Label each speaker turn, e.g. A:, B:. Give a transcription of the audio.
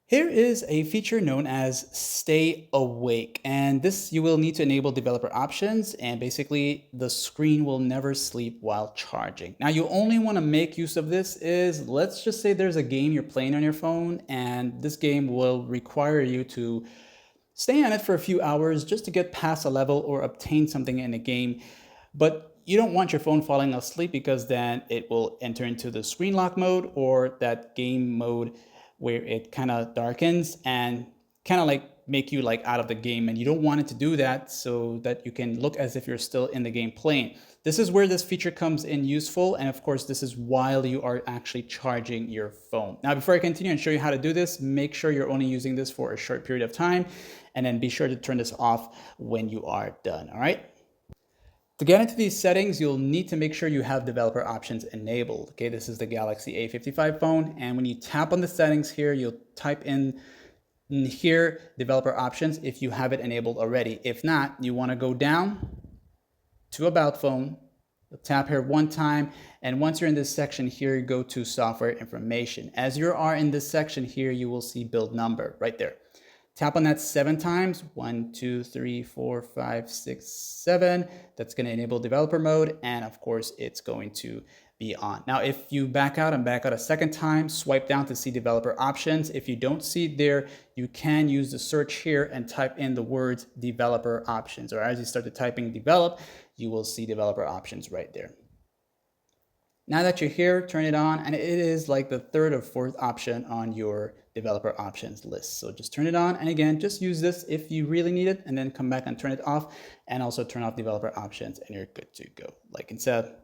A: Here is a feature known as Stay Awake, and this you will need to enable developer options, and basically the screen will never sleep while charging. Now you only want to make use of this is, let's just say there's a game you're playing on your phone, and this game will require you to stay on it for a few hours just to get past a level or obtain something in a game. But you don't want your phone falling asleep because then it will enter into the screen lock mode or that game mode where it kind of darkens and kind of like make you like out of the game, and you don't want it to do that so that you can look as if you're still in the game playing. This is where this feature comes in useful, and of course this is while you are actually charging your phone. Now before I continue and show you how to do this, make sure you're only using this for a short period of time, and then be sure to turn this off when you are done. All right. To get into these settings, you'll need to make sure you have developer options enabled. Okay, this is the Galaxy A55 phone, and when you tap on the settings here, you'll type in here developer options if you have it enabled already. If not, you want to go down to About Phone, you'll tap here one time, and once you're in this section here, you go to Software Information. As you are in this section here, you will see Build Number right there. Tap on that 7 times, 1, 2, 3, 4, 5, 6, 7. That's going to enable developer mode, and of course, it's going to be on. Now, if you back out and back out a second time, swipe down to see developer options. If you don't see it there, you can use the search here and type in the words developer options, or as you start to typing develop, you will see developer options right there. Now that you're here, turn it on, and it is like the third or fourth option on your developer options list. So just turn it on, and again, just use this if you really need it, and then come back and turn it off, and also turn off developer options, and you're good to go. Like I said,